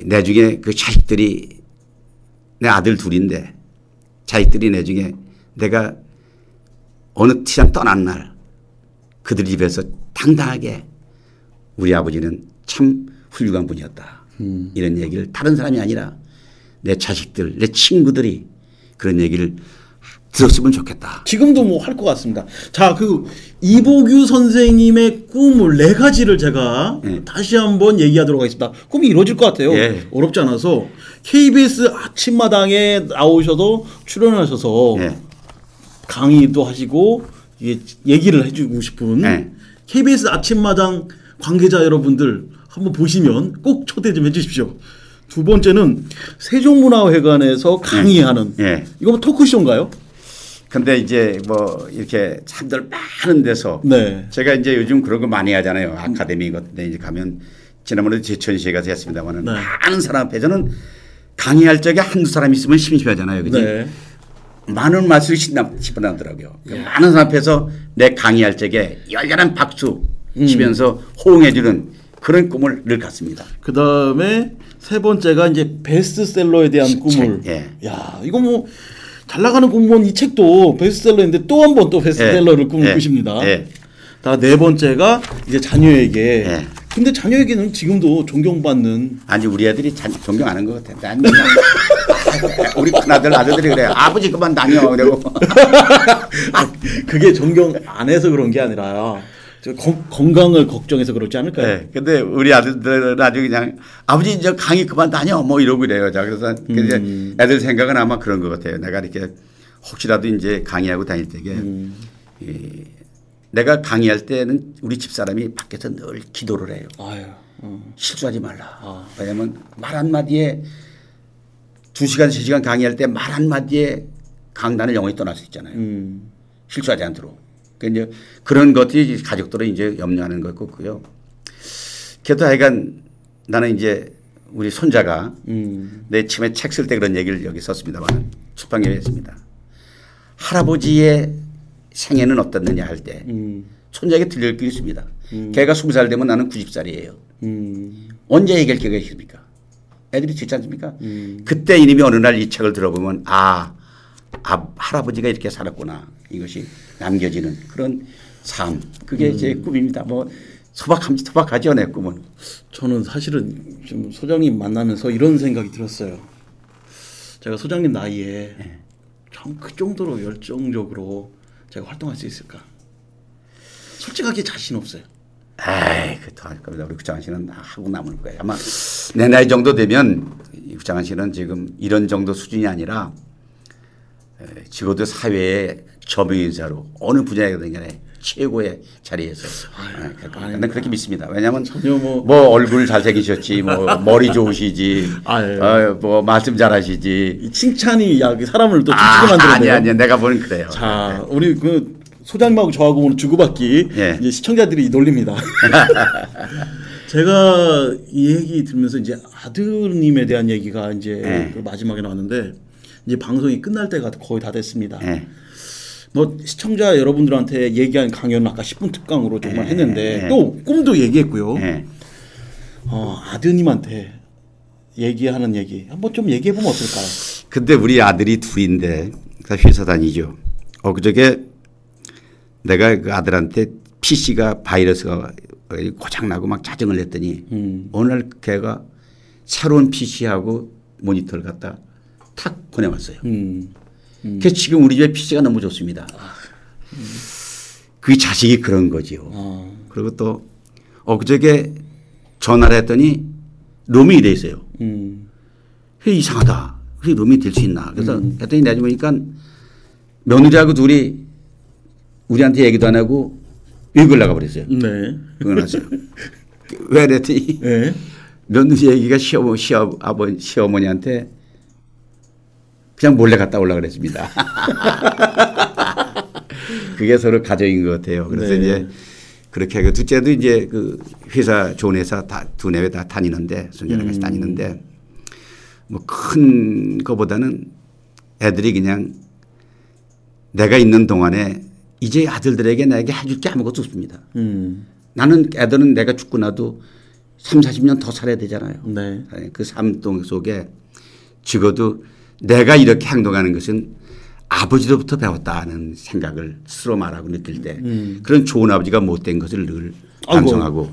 나중에 그 자식들이 내 아들 둘인데 자식들이 나중에 내가 어느 시장 떠난 날 그들 집에서 당당하게 우리 아버지는 참 훌륭한 분이었다. 이런 얘기를 다른 사람이 아니라 내 자식들, 내 친구들이 그런 얘기를 들었으면 좋겠다. 지금도 뭐 할 것 같습니다. 자, 그 이보규 선생님의 꿈을 4가지를 제가 다시 한번 얘기하도록 하겠습니다. 꿈이 이루어질 것 같아요. 예. 어렵지 않아서 KBS 아침마당에 나오셔서 출연하셔서 예. 강의도 하시고 얘기를 해주고 싶은 예. KBS 아침마당 관계자 여러분들 한번 보시면 꼭 초대 좀 해주십시오. 두 번째는 세종문화회관에서 강의하는 예. 이거 뭐 토크쇼인가요? 근데 이제 뭐 이렇게 사람들 많은 데서 네. 제가 이제 요즘 그런 거 많이 하잖아요. 아카데미 같은 데 이제 가면 지난번에 제천시에 가서 했습니다만은 네. 많은 사람 앞에서는 강의할 적에 한두 사람 있으면 심심하잖아요. 그지? 네. 많은 맛을 집어넣더라고요. 많은 사람 앞에서 내 강의할 적에 열렬한 박수 치면서 호응해주는 그런 꿈을 늘 갖습니다. 그 다음에 세 번째가 이제 베스트셀러에 대한 꿈을. 예. 야, 이거 뭐 잘 나가는 공무원 이 책도 베스트셀러인데 또 한 번 또 베스트셀러를 꿈을 예. 꾸십니다. 예. 다 네 번째가 이제 자녀에게. 예. 근데 자녀에게는 지금도 존경받는. 아니 우리 애들이 존경 안 한 것 같아. 난 우리 큰아들 아들들이 그래. 아버지 그만 다녀 그러고. 그게 존경 안 해서 그런 게 아니라 건강을 걱정해서 그렇지 않을까요? 네. 근데 우리 아들들은 아주 그냥 아버지 이제 강의 그만 다녀 뭐 이러고 이래요. 자, 그래서 이제 애들 생각은 아마 그런 것 같아요. 내가 이렇게 혹시라도 이제 강의하고 다닐 때에 내가 강의할 때는 우리 집사람이 밖에서 늘 기도를 해요. 아유. 실수하지 말라. 왜냐하면 말 한마디에 2시간, 3시간 강의할 때 말 한마디에 강단을 영원히 떠날 수 있잖아요. 실수하지 않도록. 그러니까 이제 그런 것들이 가족들은 이제 염려하는 것 같고요. 그래도 하여간 나는 이제 우리 손자가 내 처음에 책 쓸 때 그런 얘기를 여기 썼습니다만 출판계에 했습니다. 할아버지의 생애는 어떻느냐 할 때 손자에게 들릴 게 있습니다. 걔가 20살 되면 나는 90살이에요. 언제 얘기할 기회가 있습니까? 애들이 듣지 않습니까? 그때 이놈이 어느 날 이 책을 들어보면 할아버지가 이렇게 살았구나. 이것이 남겨지는 그런 삶. 그게 제 꿈입니다. 뭐 소박하죠 내 꿈은. 저는 사실은 좀 소장님 만나면서 이런 생각이 들었어요. 제가 소장님 나이에 참 그 정도로 열정적으로 제가 활동할 수 있을까? 솔직하게 자신 없어요. 에이, 그렇다 할 겁니다. 우리 구창한 씨는 하고 남을 거예요. 아마 내 나이 정도 되면 구창한 씨는 지금 이런 정도 수준이 아니라 적어도 사회의 저명인사로 어느 분야이든 간에 최고의 자리에서 나는 그렇게 믿습니다. 왜냐하면 뭐 얼굴 잘생기셨지, 뭐 머리 좋으시지, 뭐 말씀 잘하시지. 칭찬이 사람을 또 칭찬 만들어요. 아니야, 내가 보는 그래요. 자, 우리 그 소장님하고 저하고 오늘 주고받기 이제 시청자들이 놀립니다. 제가 이 얘기 들으면서 이제 아드님에 대한 얘기가 이제 그 마지막에 나왔는데 이제 방송이 끝날 때가 거의 다 됐습니다. 뭐 시청자 여러분들한테 얘기한 강연은 아까 10분 특강으로 정말 했는데 또 꿈도 얘기했고요. 아드님한테 얘기하는 얘기 한번 좀 얘기해 보면 어떨까요? 근데 우리 아들이 둘인데 다 회사 다니죠. 그저께 내가 그 아들한테 PC가 바이러스가 고장나고 막 짜증을 냈더니 오늘 걔가 새로운 PC하고 모니터를 갖다 탁 보내왔어요. 그래서 지금 우리 집에 PC가 너무 좋습니다. 그 자식이 그런 거지요. 그리고 또 그저께 전화를 했더니 로밍이 돼 있어요. 이상하다. 그게 로밍이 될 수 있나. 그래서 했더니 내가 보니까 며느리하고 둘이 우리한테 얘기도 안 하고 외국을 나가버렸어요. 네. 그건 하세요. 왜 그랬더니 며느리 얘기가 시어머니한테 그냥 몰래 갔다 올라 그랬습니다. 그게 서로 가정인 것 같아요. 그래서 이제 그렇게 하고 둘째도 이제 그 회사 좋은 회사 두네 회 다 다니는데 손자랑 같이 다니는데 뭐 큰 거보다는 애들이 그냥 내가 있는 동안에 이제 아들들에게 내게 해줄 게 아무것도 없습니다. 나는 애들은 내가 죽고 나도 3, 40년 더 살아야 되잖아요. 네. 그 삶 속에 적어도 내가 이렇게 행동하는 것은 아버지로부터 배웠다는 생각을 스스로 말하고 느낄 때 그런 좋은 아버지가 못된 것을 늘 반성하고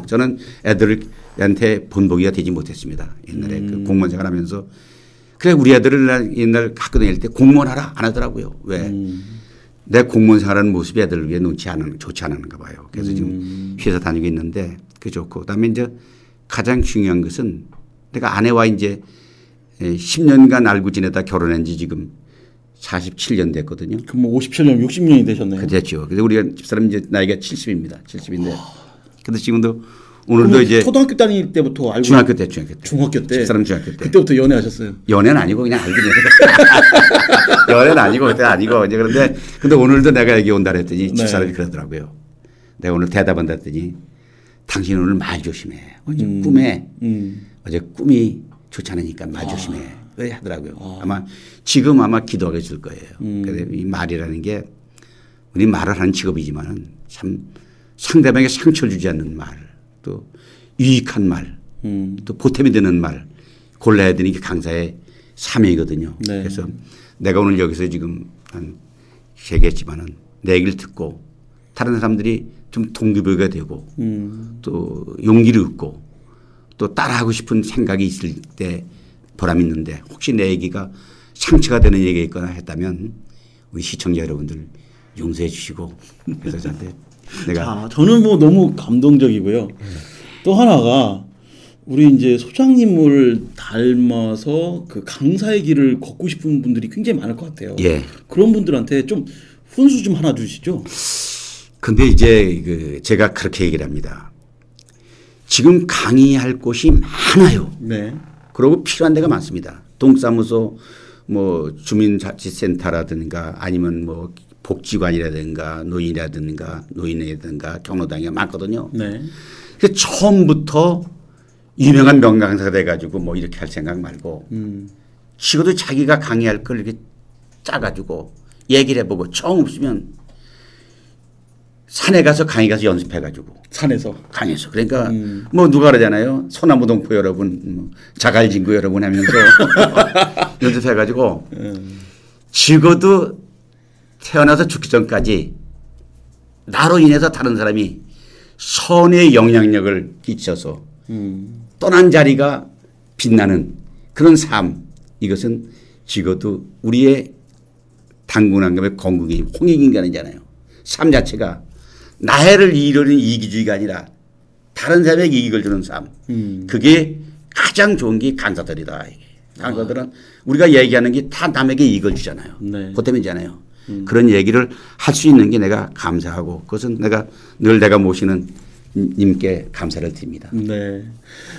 저는 애들한테 본보기가 되지 못했습니다. 옛날에 그 공무원 생활하면서 그래 우리 애들을 옛날 학교 다닐 때 공무원 하라 안 하더라고요. 왜? 내 공무원 생활하는 모습이 애들을 위해 좋지 않은가 봐요. 그래서 지금 회사 다니고 있는데 그게 좋고 그다음에 이제 가장 중요한 것은 내가 아내와 이제 10년간 알고 지내다 결혼한 지 지금 47년 됐거든요. 그럼 뭐 57년, 60년이 되셨네요. 그렇죠. 그래서 우리가 집사람 이제 나이가 70입니다. 70인데. 근데 지금도 오늘도 이제 초등학교 다닐 때부터 알고 중학교 때. 집사람 중학교 때. 그때부터 연애하셨어요. 연애는 아니고 그냥 알긴 해요. 연애는 아니고 그때 아니고 이제 그런데 근데 오늘도 내가 여기 온다 그랬더니 집사람이 그러더라고요. 내가 오늘 대답한다 했더니 당신 오늘 말 조심해. 어제 어제 꿈이 좋지 않으니까 말 조심해. 그래 하더라고요. 지금 아마 기도하게 줄 거예요. 그래서 이 말이라는 게 우리 말을 하는 직업이지만은 참 상대방에게 상처를 주지 않는 말, 또 유익한 말, 또 보탬이 되는 말 골라야 되는 게 강사의 사명이거든요. 네. 그래서 내가 오늘 여기서 지금 한 얘기했지만은 내 얘기를 듣고 다른 사람들이 좀 동기부여가 되고 또 용기를 얻고 또 따라하고 싶은 생각이 있을 때 보람 있는데 혹시 내 얘기가 상처가 되는 얘기가 있거나 했다면 우리 시청자 여러분들 용서해 주시고 그래서 저한테 내가 저는 뭐 너무 감동적이고요. 또 하나가 우리 이제 소장님을 닮아서 그 강사의 길을 걷고 싶은 분들이 굉장히 많을 것 같아요. 예. 그런 분들한테 좀 훈수 좀 하나 주시죠. 근데 이제 제가 그렇게 얘기를 합니다. 지금 강의할 곳이 많아요. 네. 그리고 필요한 데가 많습니다. 동사무소, 뭐 주민자치센터라든가 아니면 뭐 복지관이라든가 노인이라든가 경로당이 많거든요. 네. 그래서 처음부터 유명한 명강사가 돼가지고 뭐 이렇게 할 생각 말고 적어도 자기가 강의할 걸 이렇게 짜가지고 얘기를 해보고 처음 없으면 산에 가서 강의 가서 연습해가지고 강에서 그러니까 뭐 누가 그러잖아요. 소나무동포 여러분, 뭐 자갈진구 여러분 하면서 연습해가지고 적어도 태어나서 죽기 전까지 나로 인해서 다른 사람이 선의 영향력을 끼쳐서 떠난 자리가 빛나는 그런 삶 이것은 적어도 우리의 당군왕금의 건국이 홍익인간이잖아요. 삶 자체가 나를 이루는 이기주의가 아니라 다른 사람에게 이익을 주는 삶. 그게 가장 좋은 게 강사들이다. 강사들은 우리가 얘기하는 게 다 남에게 이익을 주잖아요. 네. 보탬이잖아요. 그런 얘기를 할 수 있는 게 내가 감사하고 그것은 내가 늘 내가 모시는 님께 감사를 드립니다. 네.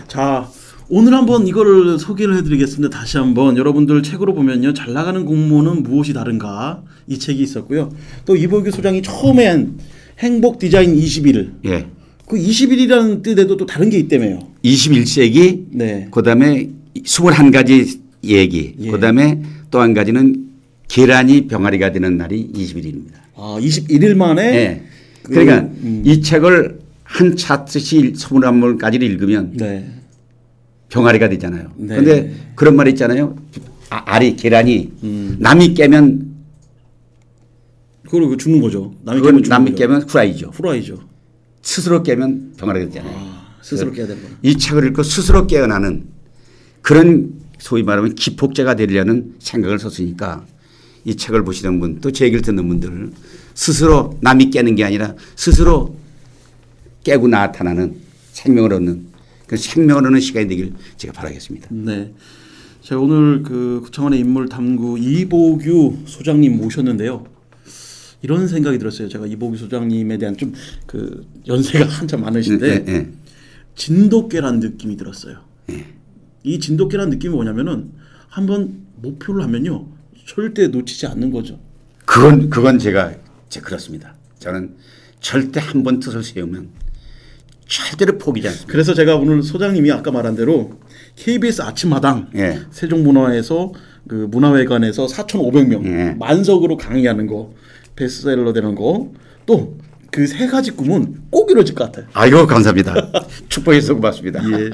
자, 오늘 한번 이거를 소개를 해드리겠습니다. 다시 한번 여러분들 책으로 보면요. 잘 나가는 공무원은 무엇이 다른가 이 책이 있었고요. 또 이보규 소장이 처음에 한 행복 디자인 21일. 예. 그 21이라는 뜻에도 또 다른 게 있다며요. 21세기. 네. 그다음에 21가지 얘기. 예. 그다음에 또 한 가지는 계란이 병아리가 되는 날이 21일입니다. 아, 21일 만에. 네. 그러니까 이 책을 한 차트씩 21권까지를 읽으면 네. 병아리가 되잖아요. 네. 그런데 그런 말 있잖아요. 알이 계란이 남이 깨면 그걸 죽는 거죠. 남이 깨면 후라이죠. 후라이죠. 스스로 깨면 병아리가 되잖아요. 스스로 깨야 되는 거예요. 이 책을 읽고 스스로 깨어나는 그런 소위 말하면 기폭제가 되려는 생각을 썼으니까 이 책을 보시는 분 또 제 얘기를 듣는 분들 스스로 남이 깨는 게 아니라 스스로 깨고 나타나는 생명을 얻는 그 생명을 얻는 시간이 되길 제가 바라겠습니다. 네. 제가 오늘 그 구청원의 인물 탐구 이보규 소장님 모셨는데요. 이런 생각이 들었어요. 제가 이보규 소장님에 대한 좀 그 연세가 한참 많으신데 진돗개라는 느낌이 들었어요. 이 진돗개라는 느낌이 뭐냐면은 한번 목표를 하면요 절대 놓치지 않는 거죠. 그건 제가 그렇습니다. 저는 절대 한 번 뜻을 세우면 절대로 포기하지 않습니다. 그래서 제가 오늘 소장님이 아까 말한 대로 KBS 아침마당 예. 세종문화에서 그 문화회관에서 4,500명 예. 만석으로 강의하는 거 베스트셀러 되는 거 또 그 세 가지 꿈은 꼭 이루어질 것 같아요. 아이고 감사합니다. 축복해서 고맙습니다. 예.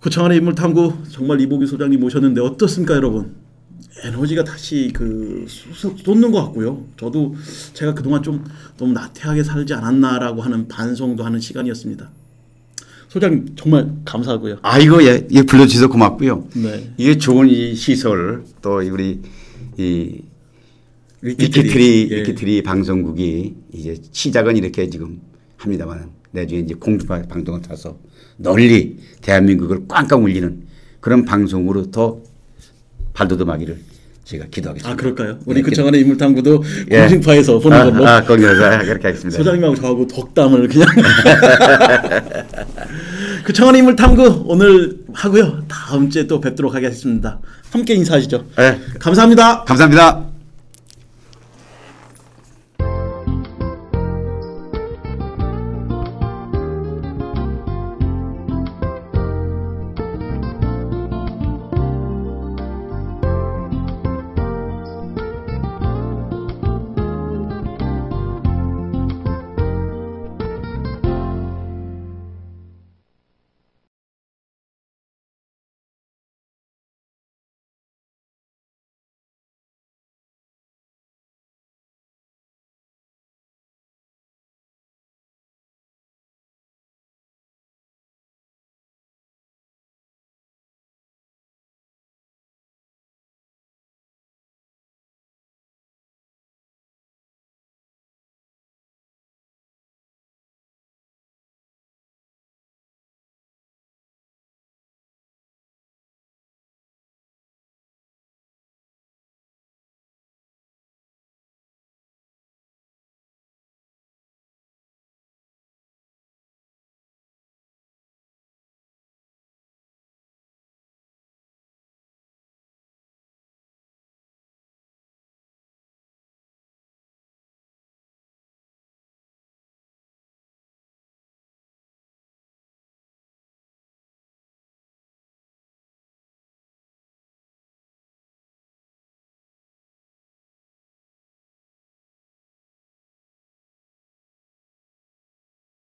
고창환의 인물탐구 정말 이보기 소장님 모셨는데 어떻습니까, 여러분? 에너지가 다시 그 솟는 것 같고요. 저도 제가 그동안 좀 너무 나태하게 살지 않았나라고 하는 반성도 하는 시간이었습니다. 소장님 정말 감사하고요. 아이고 예, 불러주셔서 고맙고요. 네. 이게 좋은 이 시설 또 우리 이 위키트리 위키트리 방송국이 이제 시작은 이렇게 지금 합니다만 나중에 이제 공중파 방송을 타서 널리 대한민국을 꽝꽝 울리는 그런 방송으로 더 발돋움하기를 제가 기도하겠습니다. 아 그럴까요? 우리 네, 그창환의 인물탐구도 예. 공중파에서 보는 걸로. 거기서 그렇게 하겠습니다. 소장님하고 저하고 덕담을 그냥. 그창환의 인물탐구 오늘 하고요. 다음 주에 또 뵙도록 하겠습니다. 함께 인사하시죠. 네. 감사합니다. 감사합니다.